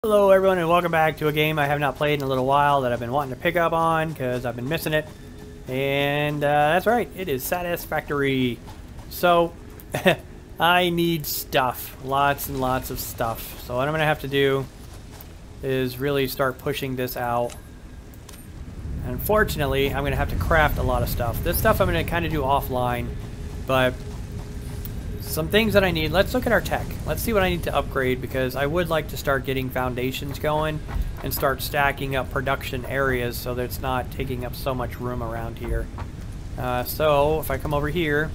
Hello everyone and welcome back to a game I have not played in a little while that I've been wanting to pick up on because I've been missing it. And that's right, it is Satisfactory. So, I need stuff. Lots and lots of stuff. So what I'm going to have to do is really start pushing this out. Unfortunately, I'm going to have to craft a lot of stuff. This stuff I'm going to kind of do offline, but some things that I need. Let's look at our tech. Let's see what I need to upgrade because I would like to start getting foundations going and start stacking up production areas so that it's not taking up so much room around here. So if I come over here,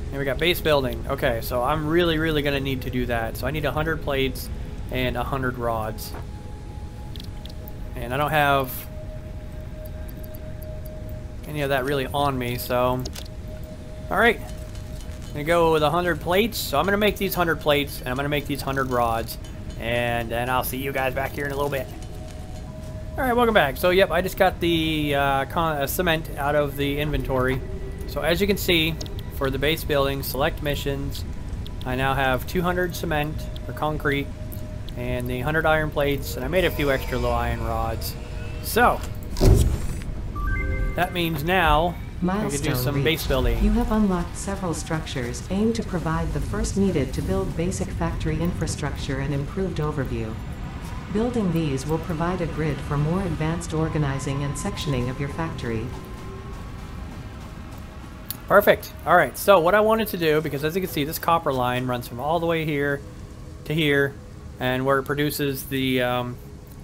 and we got base building. Okay, so I'm really going to need to do that. So I need 100 plates and 100 rods. And I don't have any of that really on me, so alright. I'm going to go with 100 plates, so I'm going to make these 100 plates, and I'm going to make these 100 rods, and then I'll see you guys back here in a little bit. Alright, welcome back. So, yep, I just got the cement out of the inventory. So, as you can see, for the base building, select missions, I now have 200 cement, or concrete, and the 100 iron plates, and I made a few extra little iron rods. So, that means now we can do some base building. You have unlocked several structures aimed to provide the first needed to build basic factory infrastructure and improved overview. Building these will provide a grid for more advanced organizing and sectioning of your factory. Perfect. Alright, so what I wanted to do, because as you can see, this copper line runs from all the way here to here, and where it produces the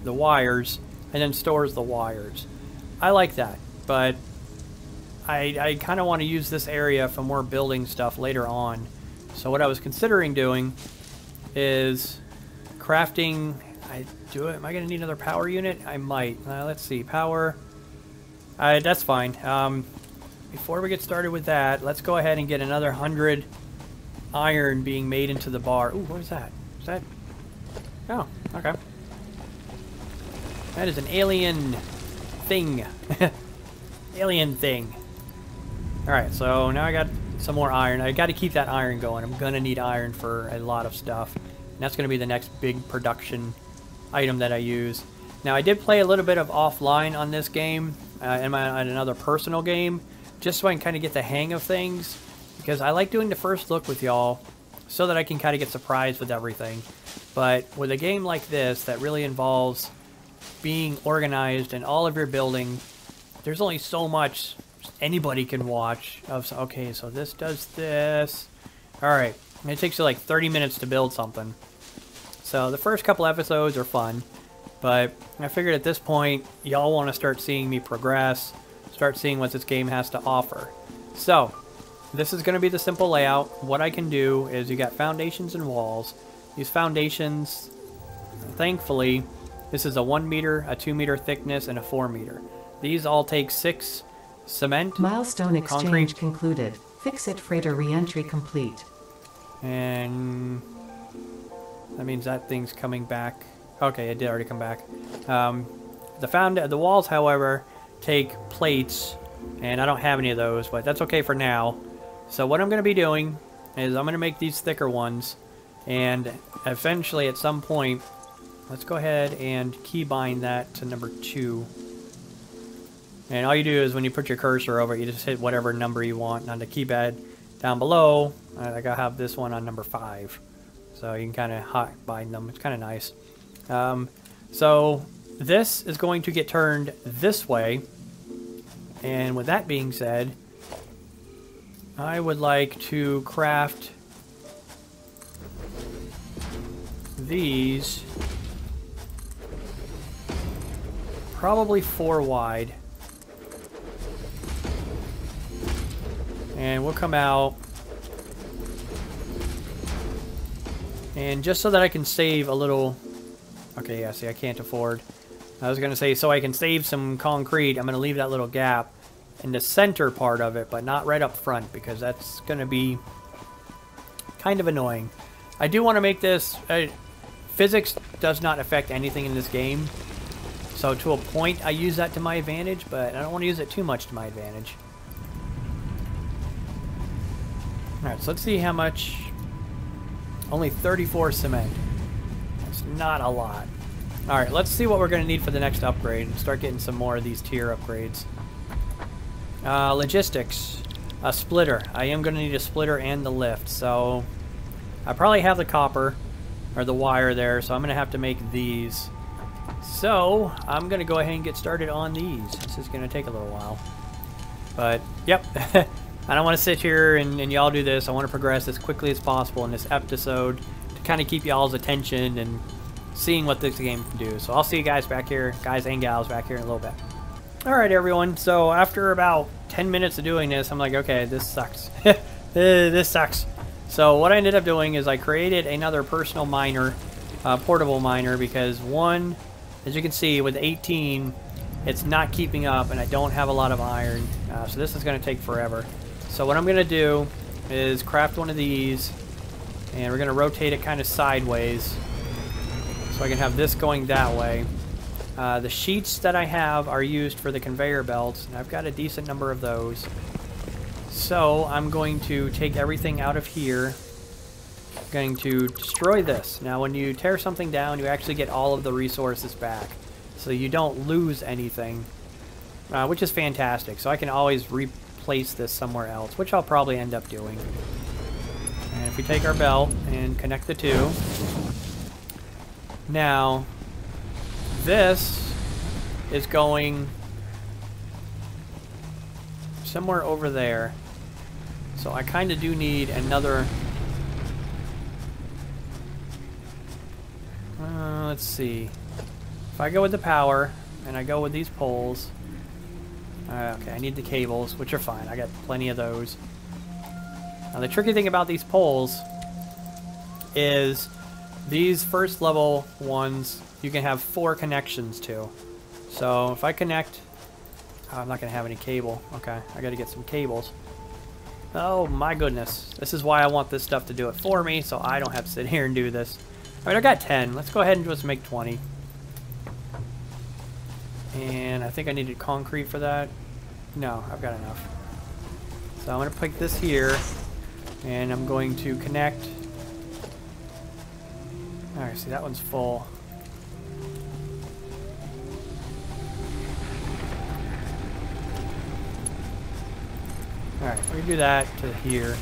wires, and then stores the wires. I like that, but I kind of want to use this area for more building stuff later on. So what I was considering doing is crafting. Am I going to need another power unit? I might. Let's see. Power. That's fine. Before we get started with that, let's go ahead and get another 100 iron being made into the bar. Ooh, what is that? Is that? Oh, okay. That is an alien thing. Alien thing. Alright, so now I got some more iron. I got to keep that iron going. I'm going to need iron for a lot of stuff. And that's going to be the next big production item that I use. Now, I did play a little bit of offline on this game, in another personal game, just so I can kind of get the hang of things. Because I like doing the first look with y'all, so that I can kind of get surprised with everything. But with a game like this, that really involves being organized in all of your building, there's only so much anybody can watch of, okay, so this does this. Alright, it takes you like 30 minutes to build something. So the first couple episodes are fun, but I figured at this point, y'all want to start seeing me progress, start seeing what this game has to offer. So, this is going to be the simple layout. What I can do is you got foundations and walls. These foundations, thankfully, this is a 1 meter, a 2 meter thickness, and a 4 meter. These all take 6 cement, milestone exchange concrete, concluded. Fix-it freighter re-entry complete. And that means that thing's coming back. Okay, it did already come back. The walls, however, take plates, and I don't have any of those, but that's okay for now. So what I'm going to be doing is I'm going to make these thicker ones, and eventually at some point, let's go ahead and keybind that to number 2. And all you do is when you put your cursor over it, you just hit whatever number you want. And on the keypad down below, I have this one on number 5. So you can kind of hot bind them. It's kind of nice. So this is going to get turned this way. And with that being said, I would like to craft these probably 4 wide. And we'll come out, and just so that I can save a little, okay, yeah, see, I can't afford, I was going to say, so I can save some concrete, I'm going to leave that little gap in the center part of it, but not right up front, because that's going to be kind of annoying. I do want to make this, physics does not affect anything in this game, so to a point I use that to my advantage, but I don't want to use it too much to my advantage. Alright, so let's see how much. Only 34 cement. That's not a lot. Alright, let's see what we're going to need for the next upgrade and start getting some more of these tier upgrades. Logistics. A splitter. I am going to need a splitter and the lift, so I probably have the copper or the wire there, so I'm going to have to make these. So I'm going to go ahead and get started on these. This is going to take a little while. But, yep. I don't want to sit here and y'all do this. I want to progress as quickly as possible in this episode to kind of keep y'all's attention and seeing what this game can do. So I'll see you guys back here, guys and gals back here in a little bit. Alright everyone, so after about 10 minutes of doing this, I'm like, okay, this sucks. This sucks. So what I ended up doing is I created another personal miner, portable miner, because one, as you can see with 18, it's not keeping up and I don't have a lot of iron. So this is going to take forever. So what I'm going to do is craft one of these, and we're going to rotate it kind of sideways so I can have this going that way. The sheets that I have are used for the conveyor belts, and I've got a decent number of those. So I'm going to take everything out of here. I'm going to destroy this. Now when you tear something down, you actually get all of the resources back. So you don't lose anything, which is fantastic. So I can always replace this somewhere else, which I'll probably end up doing. And if we take our belt and connect the two. Now, this is going somewhere over there. So I kind of do need another... let's see. If I go with the power, and I go with these poles... okay, I need the cables, which are fine. I got plenty of those. Now the tricky thing about these poles is these first level ones you can have 4 connections to. So if I connect... oh, I'm not going to have any cable. Okay, I got to get some cables. Oh my goodness. This is why I want this stuff to do it for me, so I don't have to sit here and do this. Alright, I got 10. Let's go ahead and just make 20. And I think I needed concrete for that. No, I've got enough. So I'm going to pick this here, and I'm going to connect. Alright, see that one's full. Alright, we're going to do that to here.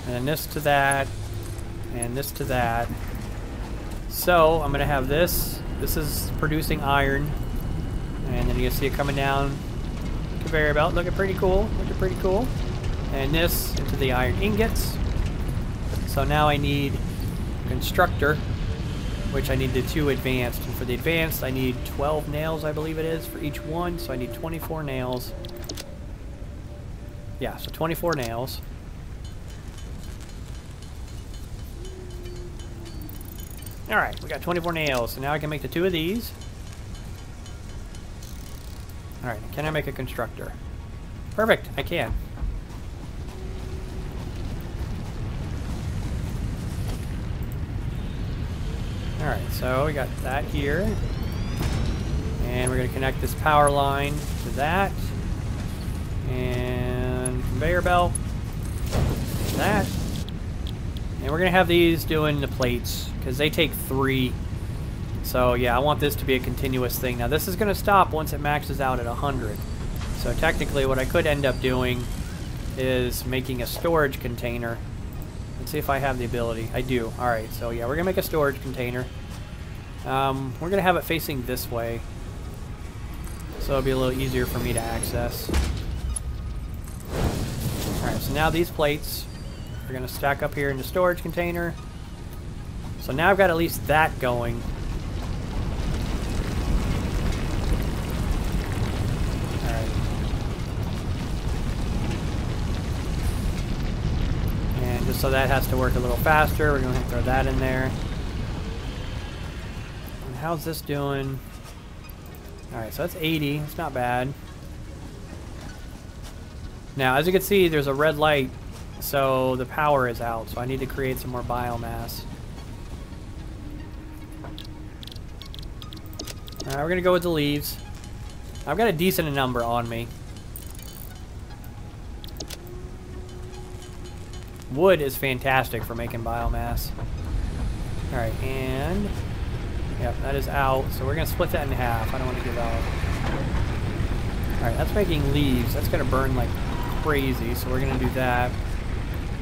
And then this to that. And this to that. So, I'm going to have this. This is producing iron. And then you can see it coming down conveyor belt. Looking pretty cool. Looking pretty cool. And this into the iron ingots. So now I need constructor, which I need the 2 advanced. And for the advanced, I need 12 nails, I believe it is, for each one. So I need 24 nails. Yeah, so 24 nails. Alright, we got 24 nails. So now I can make the 2 of these. Alright, can I make a constructor? Perfect, I can. Alright, so we got that here. And we're going to connect this power line to that. And conveyor belt. That. And we're going to have these doing the plates, because they take 3. So yeah, I want this to be a continuous thing. Now this is going to stop once it maxes out at 100. So technically what I could end up doing is making a storage container. Let's see if I have the ability. I do. Alright, so yeah, we're going to make a storage container. We're going to have it facing this way, so it'll be a little easier for me to access. Alright, so now these plates are going to stack up here in the storage container. So now I've got at least that going. Alright. And just so that has to work a little faster, we're going to throw that in there. And how's this doing? Alright, so that's 80. It's not bad. Now, as you can see, there's a red light, so the power is out, so I need to create some more biomass. Alright, we're going to go with the leaves. I've got a decent number on me. Wood is fantastic for making biomass. Alright, and Yep, that is out. So we're going to split that in half. I don't want to give out. Alright, that's making leaves. That's going to burn like crazy, so we're going to do that.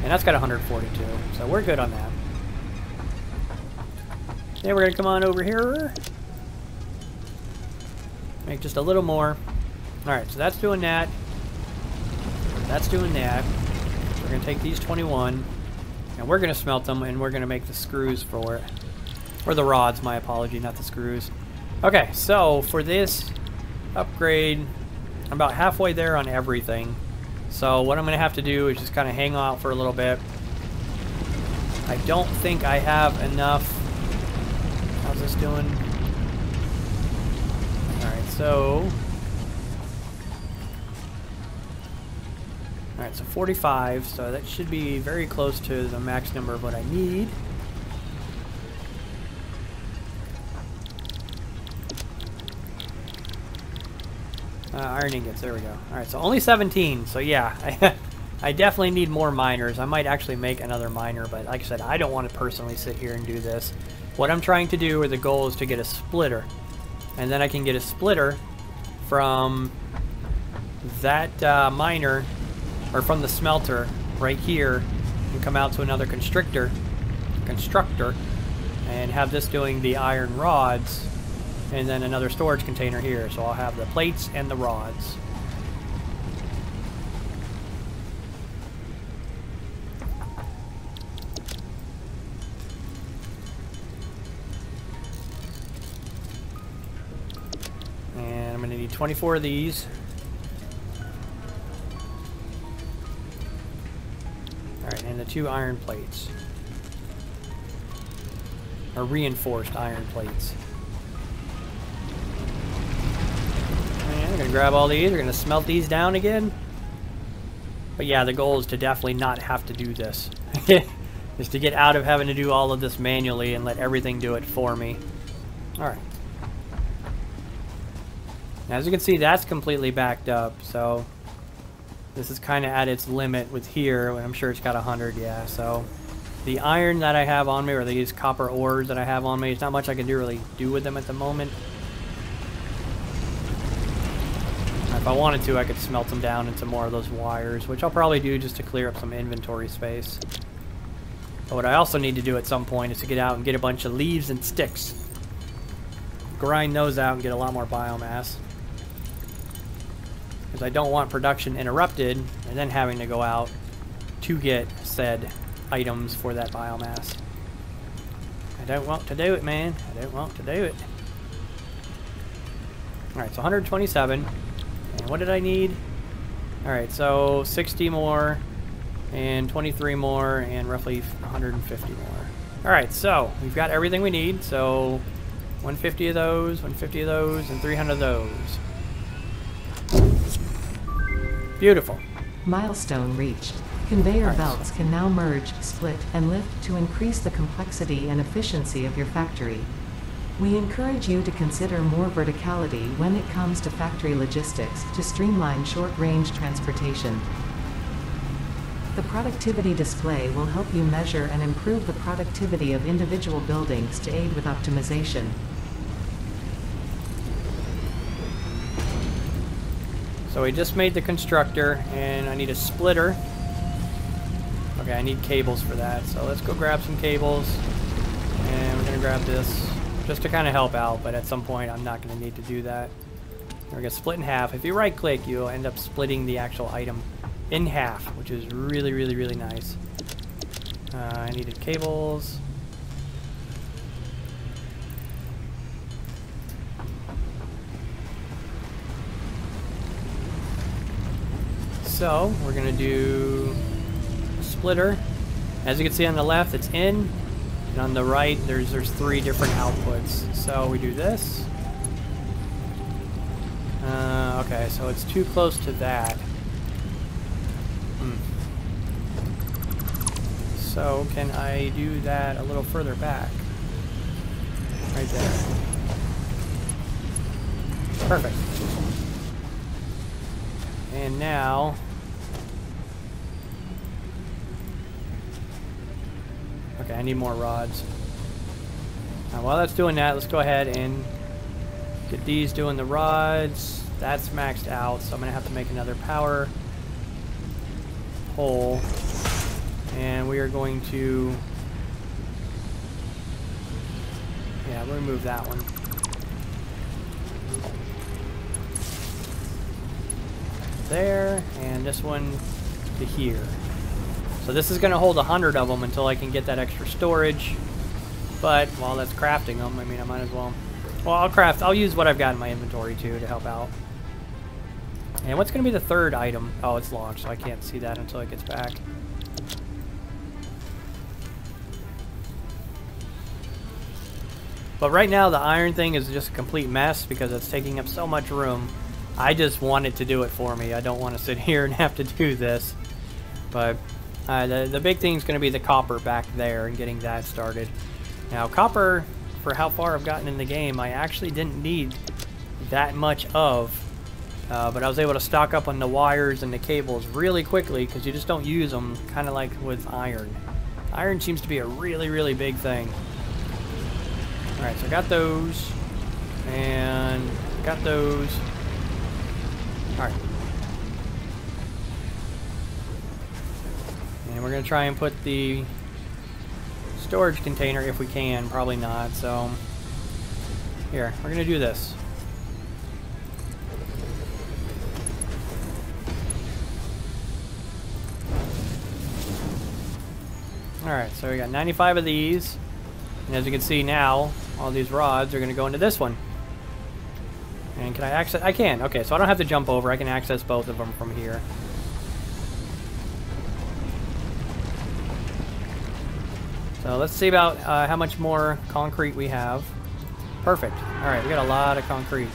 And that's got 142, so we're good on that. Then we're going to come on over here. Make just a little more. Alright, so that's doing that. That's doing that. We're going to take these 21, and we're going to smelt them, and we're going to make the screws for it. Or the rods, my apology, not the screws. Okay, so for this upgrade, I'm about halfway there on everything. So what I'm going to have to do is just kind of hang out for a little bit. I don't think I have enough. How's this doing? Alright, so... Alright, so 45, so that should be very close to the max number of what I need. Iron ingots, there we go. Alright, so only 17, so yeah, I definitely need more miners. I might actually make another miner, but like I said, I don't want to personally sit here and do this. What I'm trying to do, or the goal, is to get a splitter. And then I can get a splitter from that miner, or from the smelter right here, and come out to another constructor, and have this doing the iron rods, and then another storage container here. So I'll have the plates and the rods. And I'm going to need 24 of these. Alright, and the 2 iron plates. Or reinforced iron plates. And we're going to grab all these. We're going to smelt these down again. But yeah, the goal is to definitely not have to do this. Is to get out of having to do all of this manually and let everything do it for me. Alright. Now, as you can see, that's completely backed up, so this is kind of at its limit with here. I'm sure it's got 100, yeah. So the iron that I have on me, or these copper ores that I have on me, there's not much I can really do with them at the moment. If I wanted to, I could smelt them down into more of those wires, which I'll probably do just to clear up some inventory space. But what I also need to do at some point is to get out and get a bunch of leaves and sticks. Grind those out and get a lot more biomass. Because I don't want production interrupted and then having to go out to get said items for that biomass. I don't want to do it, man. I don't want to do it. Alright, so 127. And what did I need? Alright, so 60 more, and 23 more, and roughly 150 more. Alright, so we've got everything we need. So 150 of those, 150 of those, and 300 of those. Beautiful. Milestone reached. Conveyor Alright, belts can now merge, split, and lift to increase the complexity and efficiency of your factory. We encourage you to consider more verticality when it comes to factory logistics to streamline short-range transportation. The productivity display will help you measure and improve the productivity of individual buildings to aid with optimization. So we just made the constructor, and I need a splitter. Okay, I need cables for that, so let's go grab some cables. And we're going to grab this just to kind of help out, but at some point I'm not going to need to do that. We're going to split in half. If you right click, you'll end up splitting the actual item in half, which is really, really, really nice. I needed cables. So we're going to do a splitter. As you can see on the left, it's in. And on the right, there's 3 different outputs. So we do this. Okay, so it's too close to that. So can I do that a little further back? Right there. Perfect. And now... Okay, I need more rods. While that's doing that, let's go ahead and get these doing the rods. That's maxed out, so I'm going to have to make another power pole. And we are going to... yeah, we'll remove that one. There, and this one to here. So this is going to hold 100 of them until I can get that extra storage. But while that's crafting them, I mean, I might as well... well, I'll use what I've got in my inventory, too, to help out. And what's going to be the third item? Oh, it's launched, so I can't see that until it gets back. But right now, the iron thing is just a complete mess because it's taking up so much room. I just want it to do it for me. I don't want to sit here and have to do this. But the big thing is going to be the copper back there and getting that started. Now, copper, for how far I've gotten in the game, I actually didn't need that much of. But I was able to stock up on the wires and the cables really quickly because you just don't use them, kind of like with iron. Iron seems to be a really, really big thing. Alright, so I got those. And got those. Alright. And we're going to try and put the storage container if we can. Probably not, so... here, we're going to do this. Alright, so we got 95 of these. And as you can see now, all these rods are going to go into this one. And can I access... I can. Okay, so I don't have to jump over. I can access both of them from here. So let's see about how much more concrete we have. Perfect. Alright, we got a lot of concrete.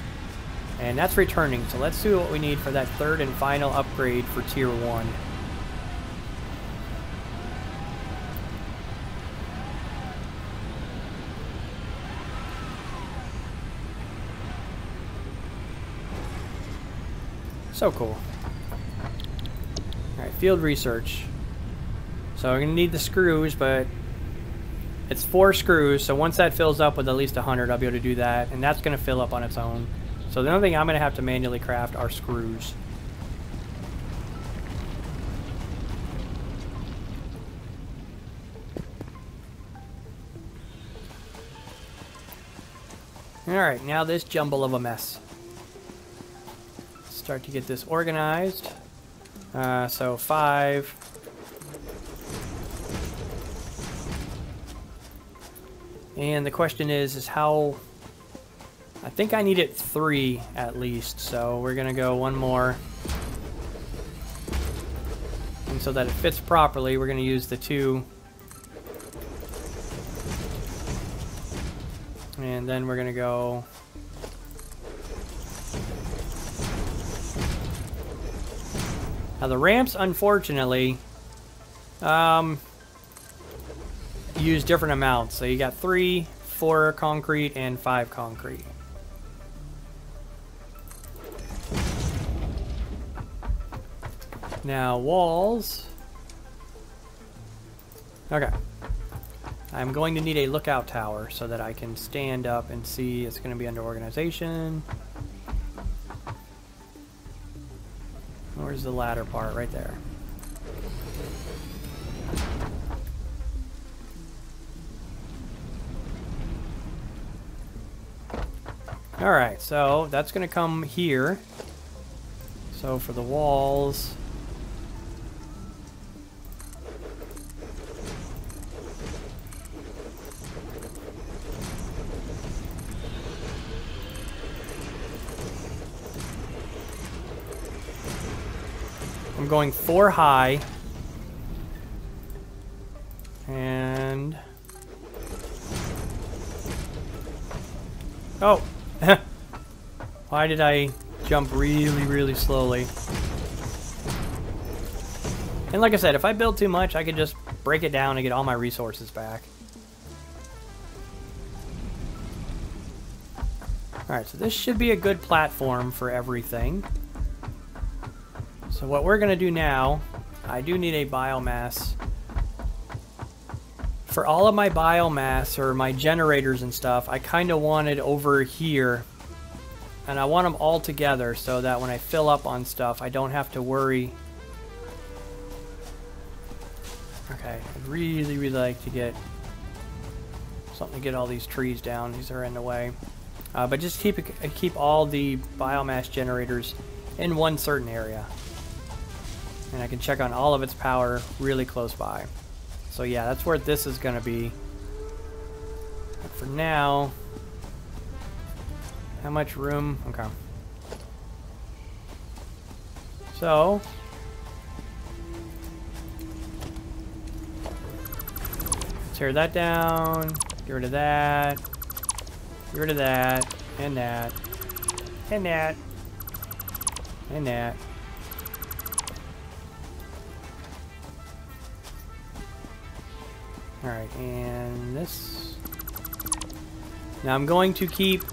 And that's returning. So let's see what we need for that third and final upgrade for Tier 1. So cool. Alright, field research. So we're going to need the screws, but it's 4 screws, so once that fills up with at least 100, I'll be able to do that, and that's going to fill up on its own. So the only thing I'm going to have to manually craft are screws. Alright, now this jumble of a mess. Start to get this organized. So 5. And the question is how... I think I needed 3 at least, so we're gonna go 1 more. And so that it fits properly, we're gonna use the 2. And then we're gonna go... now the ramps, unfortunately, use different amounts. So you got 3, 4 concrete, and 5 concrete. Now walls. Okay. I'm going to need a lookout tower so that I can stand up and see. It's going to be under organization. Where's the ladder part? Right there. Alright, so that's going to come here. So for the walls... I'm going 4 high. And... oh! Why did I jump really, really slowly? And like I said, if I build too much, I could just break it down and get all my resources back. Alright, so this should be a good platform for everything. So what we're going to do now, I do need a biomass for all of my biomass or my generators and stuff, I kind of wanted over here. And I want them all together so that when I fill up on stuff, I don't have to worry. Okay, I'd really, really like to get something to get all these trees down. These are in the way. But just keep all the biomass generators in one certain area. And I can check on all of its power really close by. So yeah, that's where this is going to be. But for now, how much room? Okay. So, tear that down, get rid of that, get rid of that, and that, and that, and that. Alright, and this. Now I'm going to keep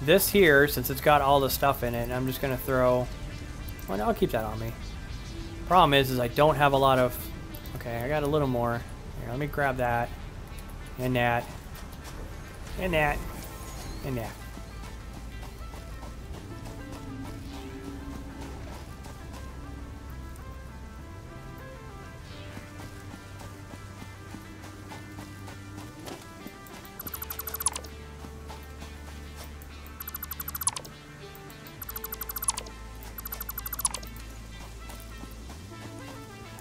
this here since it's got all the stuff in it, and I'm just going to throw. Well, no, I'll keep that on me. Problem is I don't have a lot of. Okay, I got a little more. Here, let me grab that, and that, and that, and that.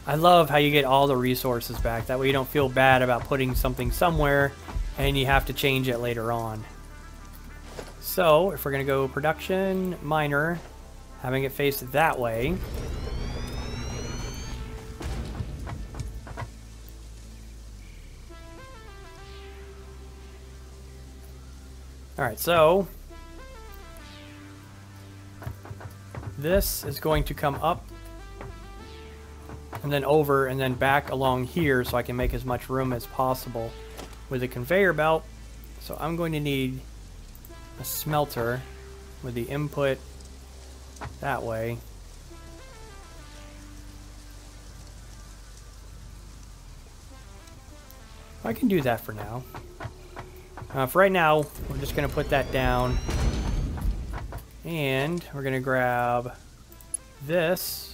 I love how you get all the resources back. That way you don't feel bad about putting something somewhere and you have to change it later on. So, if we're going to go production, miner, having it face that way. Alright, so this is going to come up and then over and then back along here so I can make as much room as possible with a conveyor belt. So I'm going to need a smelter with the input that way. I can do that for now. For right now, we're just going to put that down. And we're going to grab this.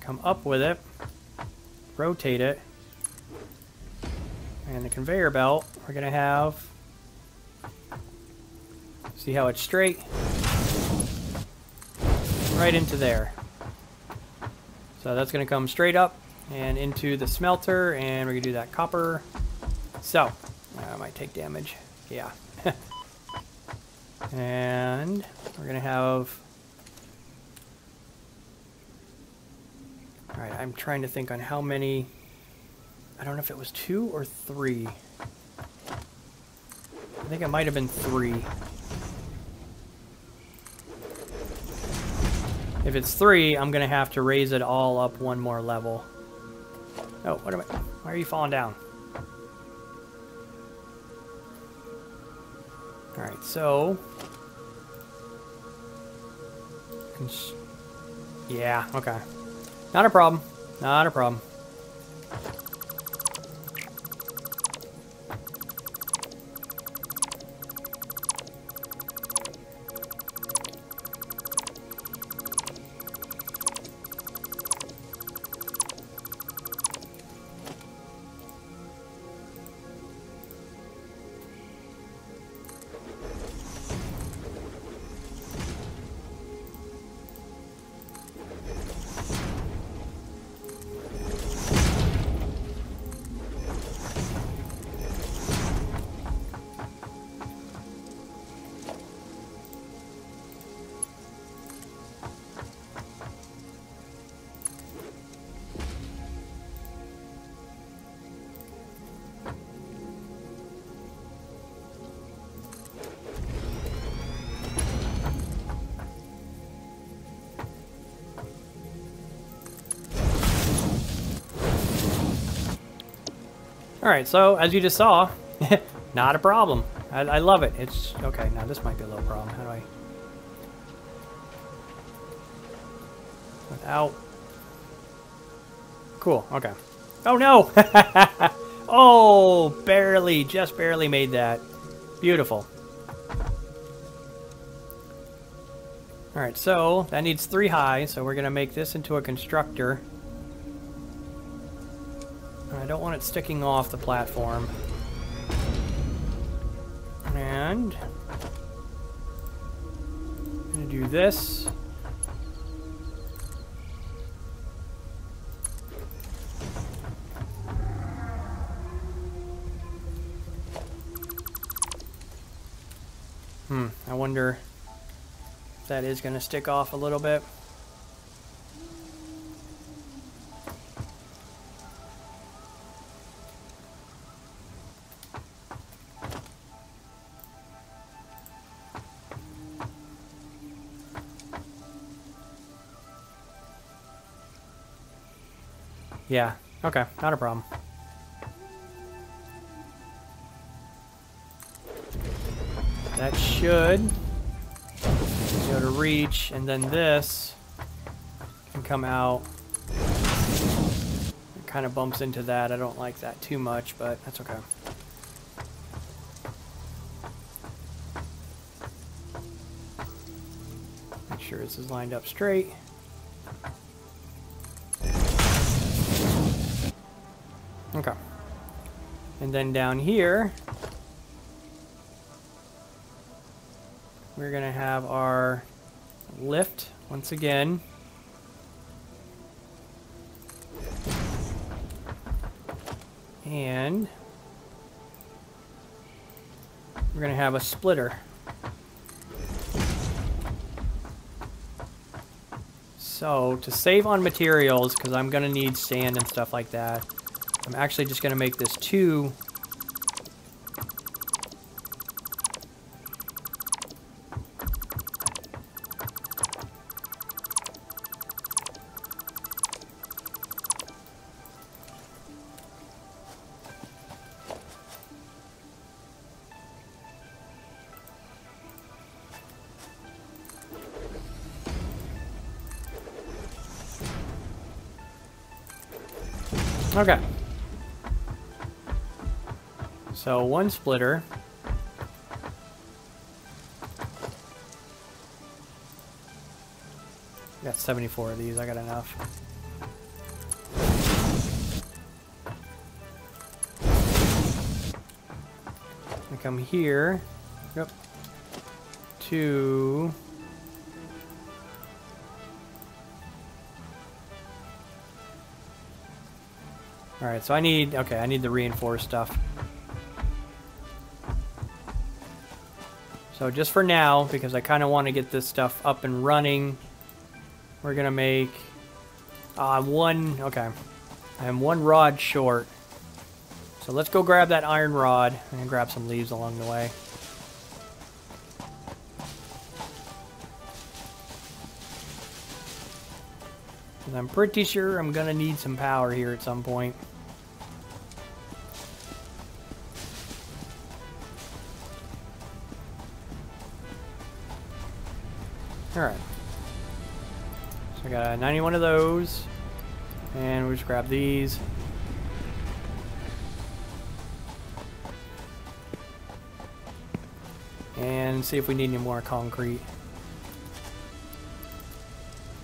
Come up with it, rotate it, and the conveyor belt we're going to have, see how it's straight, right into there. So that's going to come straight up and into the smelter, and we're going to do that copper. So, I might take damage, yeah. And we're going to have. Alright, I'm trying to think on how many. I don't know if it was 2 or 3. I think it might have been 3. If it's 3, I'm going to have to raise it all up one more level. Oh, what am I? Why are you falling down? Alright, so. Yeah, okay. Not a problem. Not a problem. Alright, so as you just saw, not a problem. I love it. It's okay. Now this might be a little problem. How do I? Without. Cool. Okay. Oh no! Oh, barely, just barely made that. Beautiful. Alright, so that needs 3 high, so we're going to make this into a constructor. I don't want it sticking off the platform. And I'm going to do this. I wonder if that is going to stick off a little bit. Yeah, okay, not a problem. That should go to reach, and then this can come out. It kind of bumps into that. I don't like that too much, but that's okay. Make sure this is lined up straight. Okay. And then down here, we're going to have our lift once again. And we're going to have a splitter. So to save on materials, because I'm going to need sand and stuff like that, I'm actually just going to make this 2. Okay. So 1 splitter. I got 74 of these. I got enough. I come here. Yep. 2. Alright, so I need the reinforced stuff. So just for now, because I kind of want to get this stuff up and running, we're going to make one, okay. I am 1 rod short. So let's go grab that iron rod and grab some leaves along the way. And I'm pretty sure I'm going to need some power here at some point. Alright. So I got 91 of those. And we'll just grab these. And see if we need any more concrete.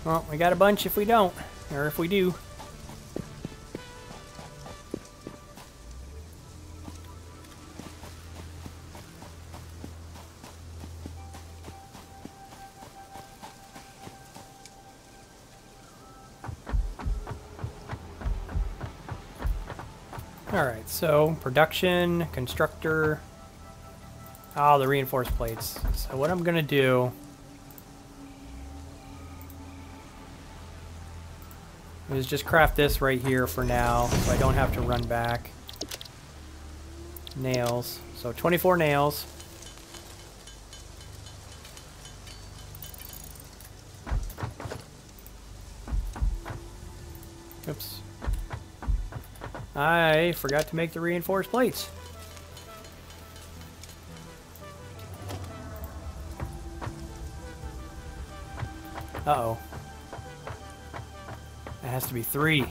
Well, we got a bunch if we don't. Or if we do. Alright, so production, constructor. Oh, the reinforced plates. So what I'm going to do is just craft this right here for now, so I don't have to run back. Nails. So 24 nails. Oops. I forgot to make the reinforced plates. Uh-oh. It has to be 3.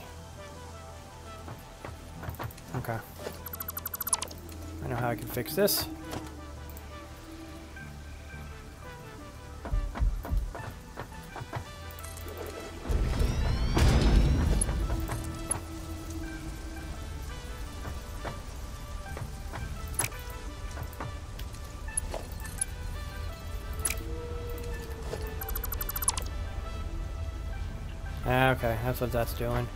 how I can fix this. Okay, that's what that's doing.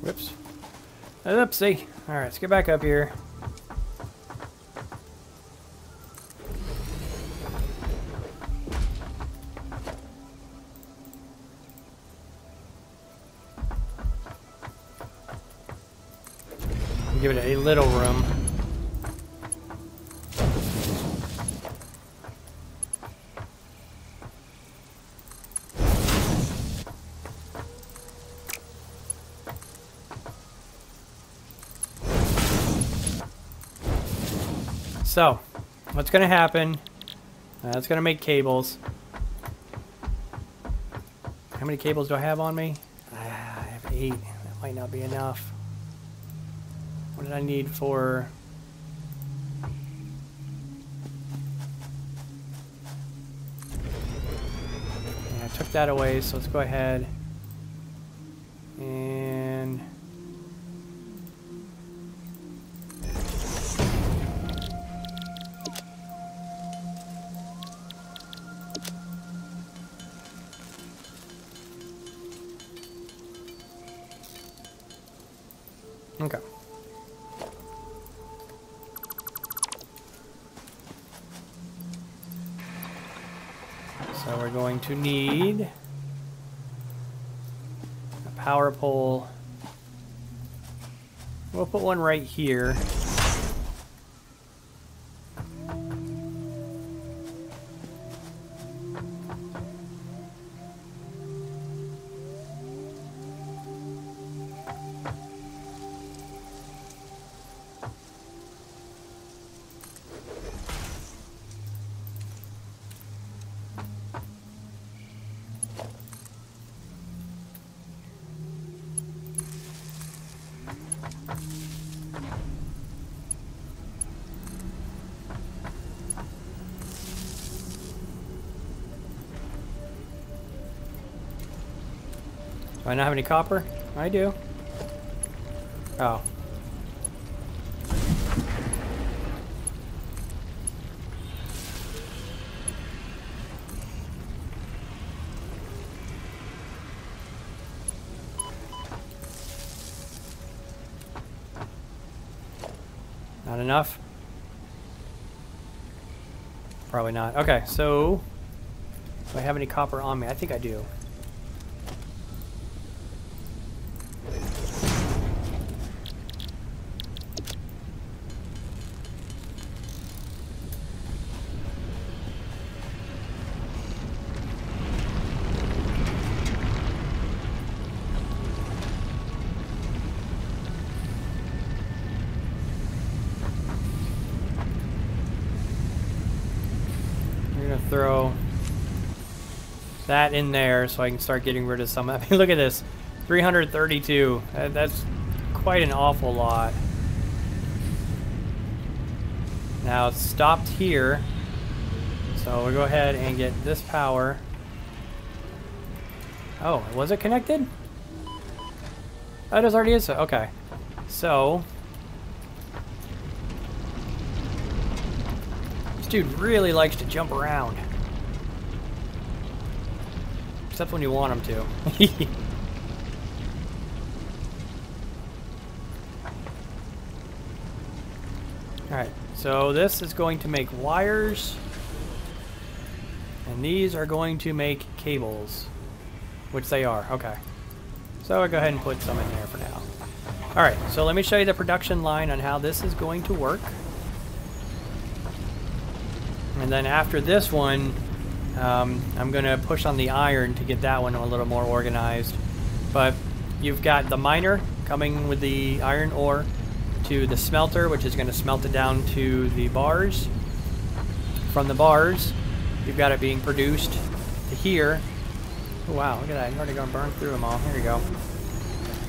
Whoops. Oopsie. Alright, let's get back up here. Give it a little room. So, what's going to happen? It's going to make cables. How many cables do I have on me? I have 8. That might not be enough. What did I need for... Yeah, I took that away, so let's go ahead and... Okay. So we're going to need a power pole. We'll put one right here. Do I not have any copper? I do. Oh. Not enough? Probably not. Okay, so... do I have any copper on me? I think I do. Throw that in there so I can start getting rid of some. I mean, look at this, 332. That's quite an awful lot. Now it's stopped here, so we'll go ahead and get this power. Oh, was it connected? Oh, it already is. Okay, so this dude really likes to jump around. Except when you want him to. Alright, so this is going to make wires. And these are going to make cables. Which they are. Okay. So I'll go ahead and put some in there for now. Alright, so let me show you the production line on how this is going to work. And then after this one, I'm going to push on the iron to get that one a little more organized. But you've got the miner coming with the iron ore to the smelter, which is going to smelt it down to the bars. From the bars, you've got it being produced to here. Oh, wow, look at that. I'm already going to burn through them all. Here we go.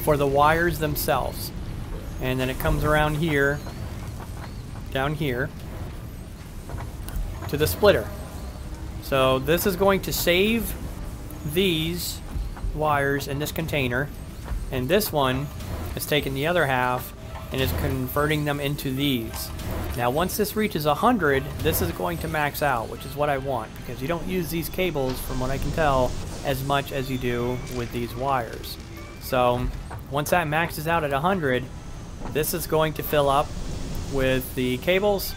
For the wires themselves. And then it comes around here, down here, to the splitter. So this is going to save these wires in this container, and this one is taking the other half and is converting them into these. Now once this reaches 100, this is going to max out, which is what I want, because you don't use these cables, from what I can tell, as much as you do with these wires. So once that maxes out at 100, this is going to fill up with the cables,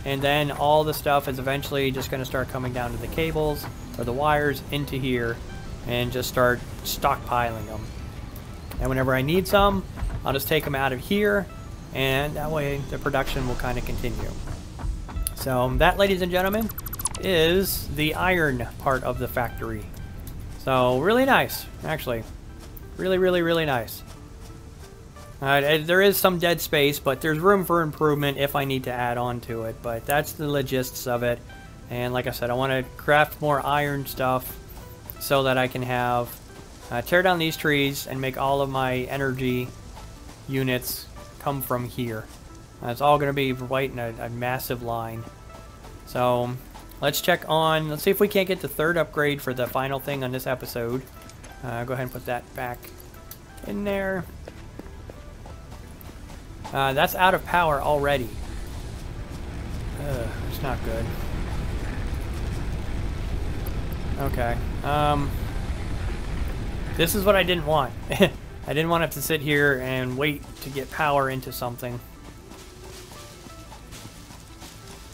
and then all the stuff is eventually just going to start coming down to the cables or the wires into here and just start stockpiling them. And whenever I need some, I'll just take them out of here, and that way the production will kind of continue. So that, ladies and gentlemen, is the iron part of the factory. So really nice, actually. Really, really, really nice. There is some dead space, but there's room for improvement if I need to add on to it. But that's the logistics of it. And like I said, I want to craft more iron stuff so that I can have tear down these trees and make all of my energy units come from here. It's all going to be right in a massive line. So let's check on, let's see if we can't get the third upgrade for the final thing on this episode. Go ahead and put that back in there. That's out of power already. It's not good. Okay. This is what I didn't want. I didn't want to have to sit here and wait to get power into something.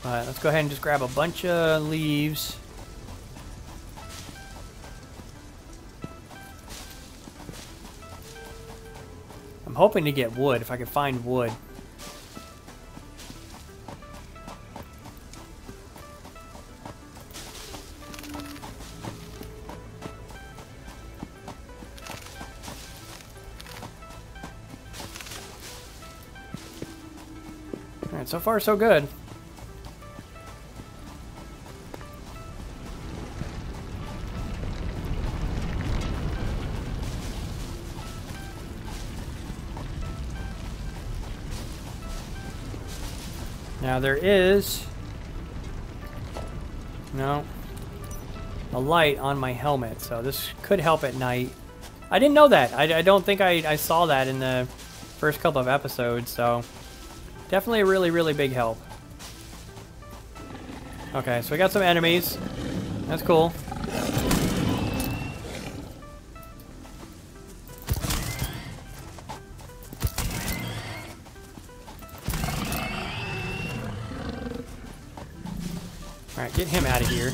Let's go ahead and just grab a bunch of leaves. I'm hoping to get wood, if I could find wood. Alright, so far so good. Now there is a light on my helmet, so this could help at night. I didn't know that. I don't think I saw that in the first couple of episodes, so definitely a really, really big help. Okay, so we got some enemies. That's cool. Alright, get him out of here.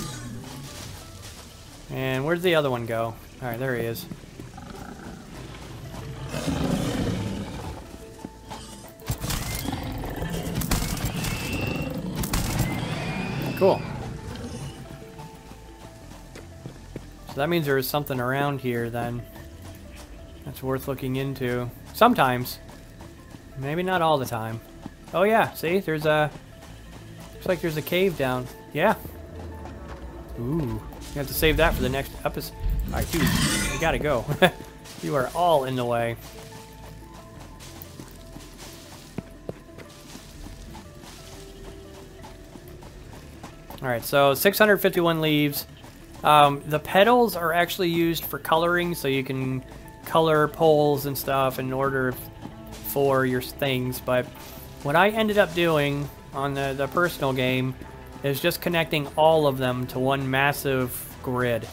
And where'd the other one go? Alright, there he is. Cool. So that means there is something around here then that's worth looking into. Sometimes. Maybe not all the time. Oh yeah, see? There's a... Looks like there's a cave down. Yeah. Ooh. You have to save that for the next episode. Alright, dude. You gotta go. You are all in the way. Alright, so 651 leaves. The petals are actually used for coloring, so you can color poles and stuff in order for your things. But what I ended up doing on the personal game is just connecting all of them to one massive grid.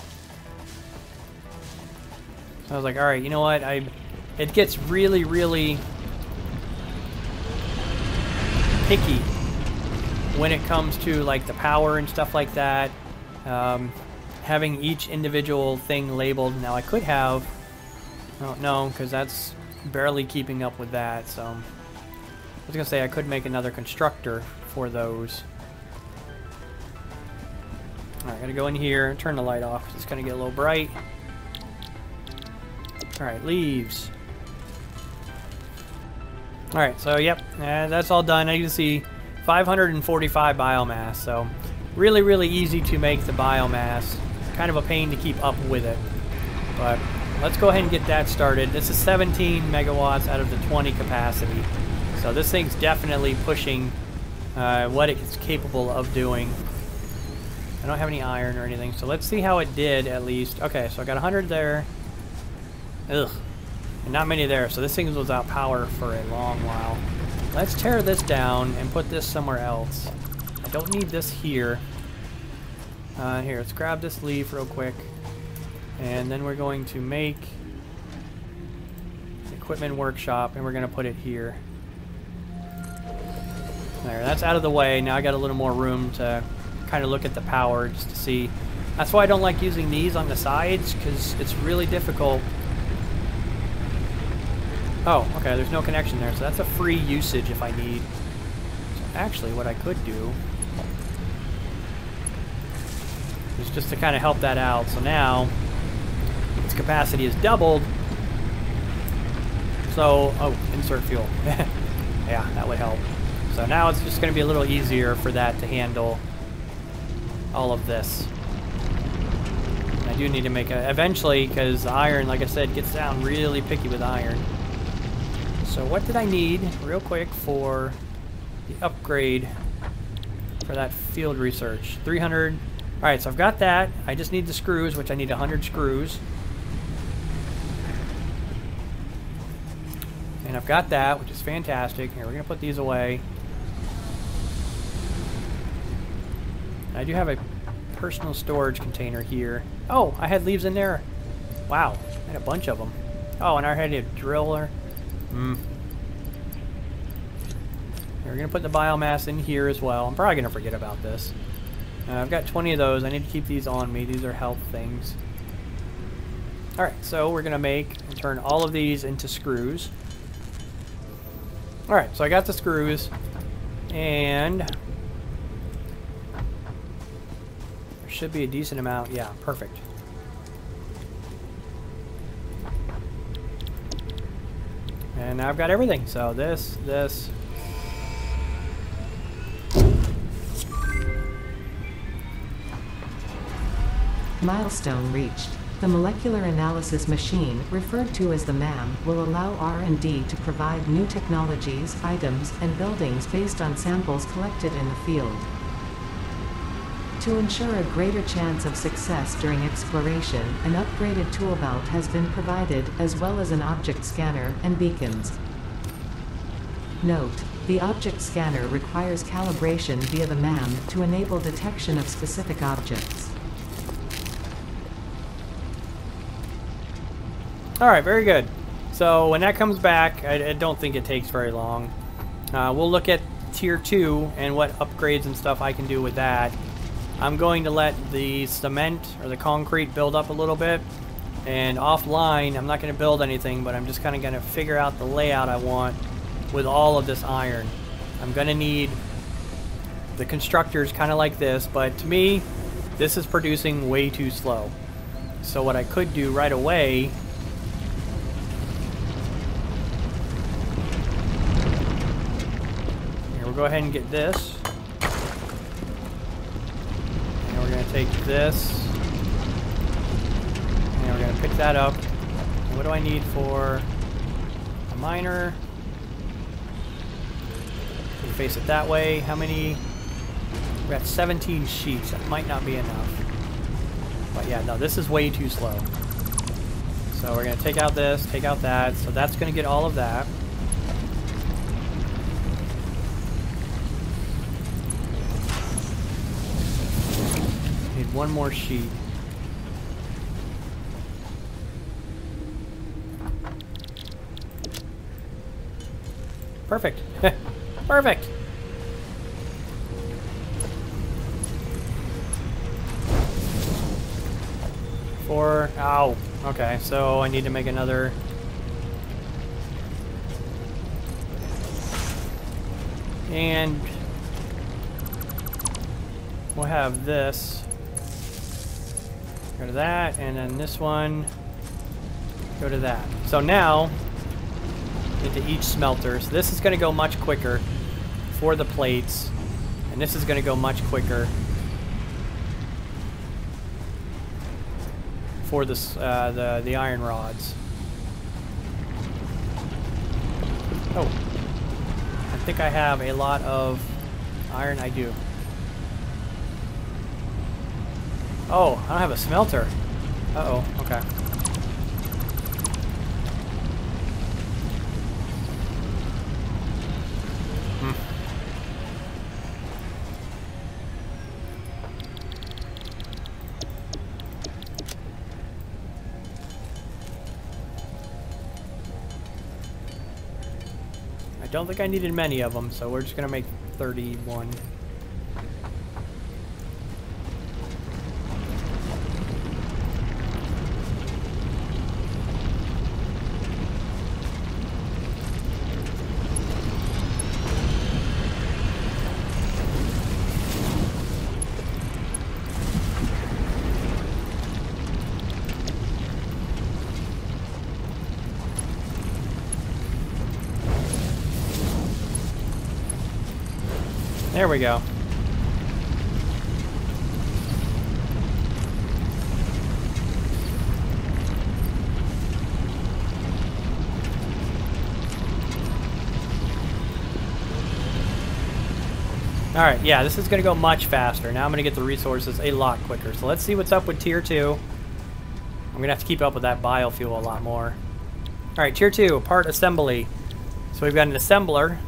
So I was like, alright, you know what? It gets really, really picky when it comes to like the power and stuff like that. Having each individual thing labeled. Now I could have Oh, no, because that's barely keeping up with that, so... I was going to say I could make another constructor for those. Alright, gotta go in here, turn the light off, 'cause it's going to get a little bright. Alright, leaves. Alright, so yep, that's all done. Now you can see 545 biomass, so really, really easy to make the biomass. Kind of a pain to keep up with it. But let's go ahead and get that started. This is 17 megawatts out of the 20 capacity. So this thing's definitely pushing what it's capable of doing. I don't have any iron or anything, so let's see how it did at least. Okay, so I got 100 there. Ugh. And not many there, so this thing was without power for a long while. Let's tear this down and put this somewhere else. I don't need this here. Here, let's grab this leaf real quick. And then we're going to make equipment workshop, and we're going to put it here. There, that's out of the way. Now I got a little more room to kind of look at the power just to see. That's why I don't like using these on the sides, because it's really difficult. Oh, okay, there's no connection there, so that's a free usage if I need. So actually, what I could do is just to kind of help that out. So now, its capacity is doubled. So, oh, insert fuel. Yeah, that would help. So now it's just going to be a little easier for that to handle all of this. I do need to make a, eventually, because iron, like I said, gets down really picky with iron. So what did I need, real quick, for the upgrade for that field research? 300. Alright, so I've got that. I just need the screws, which I need 100 screws. And I've got that, which is fantastic. Here, we're going to put these away. I do have a personal storage container here. Oh, I had leaves in there. Wow, I had a bunch of them. Oh, and I had a driller. We're going to put the biomass in here as well. I'm probably going to forget about this. I've got 20 of those. I need to keep these on me. These are health things. Alright, so we're going to make and turn all of these into screws. Alright, so I got the screws. And there should be a decent amount. Yeah, perfect. And now I've got everything. So this. Milestone reached. The molecular analysis machine, referred to as the MAM, will allow R&D to provide new technologies, items, and buildings based on samples collected in the field. To ensure a greater chance of success during exploration, an upgraded tool belt has been provided, as well as an object scanner and beacons. Note: the object scanner requires calibration via the MAM to enable detection of specific objects. Alright, very good. So when that comes back, I don't think it takes very long. We'll look at Tier 2 and what upgrades and stuff I can do with that. I'm going to let the cement or the concrete build up a little bit. And offline, I'm not going to build anything, but I'm just kind of going to figure out the layout I want with all of this iron. I'm going to need the constructors kind of like this, but to me, this is producing way too slow. So what I could do right away... Here, we'll go ahead and get this. And we're going to take this. And we're going to pick that up. And what do I need for a miner? We face it that way. How many? We got 17 sheets. That might not be enough. But yeah, no, this is way too slow. So we're going to take out this, take out that. So that's going to get all of that. Need one more sheet. Perfect. Perfect. Ow. Okay, so I need to make another And we'll have this. Go to that, and then this one, go to that. So now, into each smelter. So this is going to go much quicker for the plates, and this is going to go much quicker for this, the iron rods. Oh, I think I have a lot of iron. I do. Oh, I don't have a smelter. Uh-oh, okay. I don't think I needed many of them, so we're just gonna make 31. There we go. Alright, yeah, this is going to go much faster. Now I'm going to get the resources a lot quicker. So let's see what's up with Tier 2. I'm going to have to keep up with that biofuel a lot more. Alright, Tier 2, part assembly. So we've got an assembler,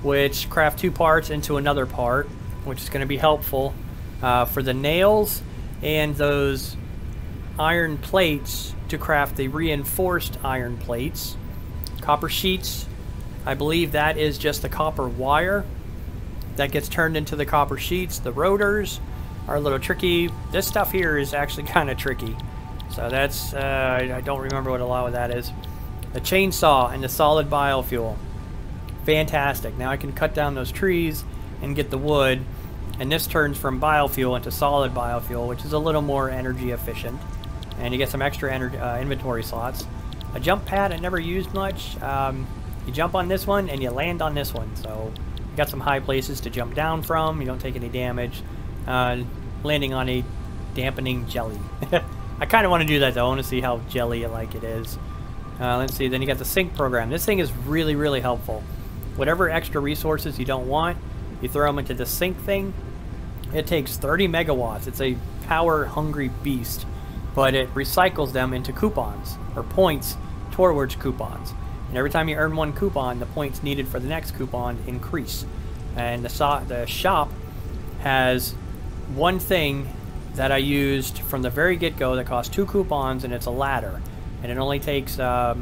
which craft 2 parts into another part, which is going to be helpful for the nails and those iron plates to craft the reinforced iron plates. Copper sheets, I believe that is just the copper wire that gets turned into the copper sheets. The rotors are a little tricky. This stuff here is actually kind of tricky. So that's, I don't remember what a lot of that is. The chainsaw and the solid biofuel. Fantastic. Now I can cut down those trees and get the wood, and this turns from biofuel into solid biofuel, which is a little more energy efficient, and you get some extra inventory slots. A jump pad I never used much. You jump on this one and you land on this one, so you got some high places to jump down from. You don't take any damage. Landing on a dampening jelly. I kind of want to do that though. I want to see how jelly-like it is. Let's see. Then you got the sync program. This thing is really, really helpful. Whatever extra resources you don't want, you throw them into the sync thing. It takes 30 megawatts. It's a power-hungry beast, but it recycles them into coupons, or points towards coupons. And every time you earn one coupon, the points needed for the next coupon increase. And the shop has one thing that I used from the very get-go that costs 2 coupons, and it's a ladder. And it only takes the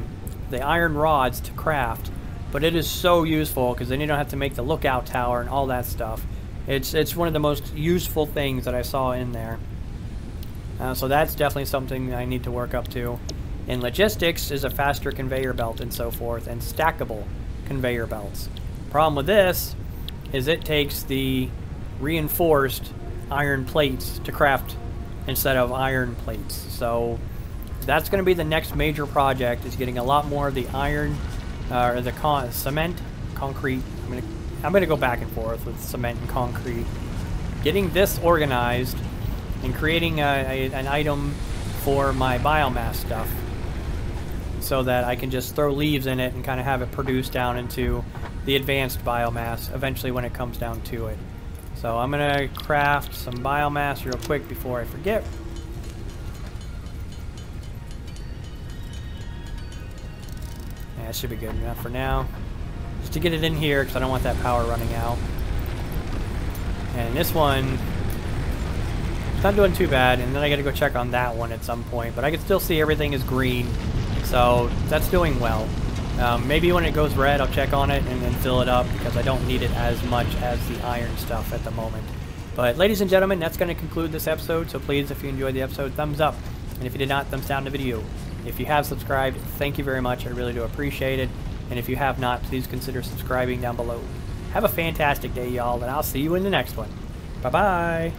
iron rods to craft. But it is so useful because then you don't have to make the lookout tower and all that stuff. It's one of the most useful things that I saw in there. So that's definitely something I need to work up to. In logistics is a faster conveyor belt and so forth, and stackable conveyor belts. Problem with this is it takes the reinforced iron plates to craft instead of iron plates. So that's going to be the next major project, is getting a lot more of the iron or the cement, concrete. I'm gonna go back and forth with cement and concrete. Getting this organized and creating an item for my biomass stuff, so that I can just throw leaves in it and kind of have it produced down into the advanced biomass eventually when it comes down to it. So I'm gonna craft some biomass real quick before I forget. That should be good enough for now. Just to get it in here, because I don't want that power running out. And this one, it's not doing too bad, and then I gotta go check on that one at some point. But I can still see everything is green, so that's doing well. Maybe when it goes red, I'll check on it and then fill it up, because I don't need it as much as the iron stuff at the moment. But ladies and gentlemen, that's going to conclude this episode, so please, if you enjoyed the episode, thumbs up. And if you did not, thumbs down the video. If you have subscribed, thank you very much. I really do appreciate it. And if you have not, please consider subscribing down below. Have a fantastic day, y'all, and I'll see you in the next one. Bye-bye.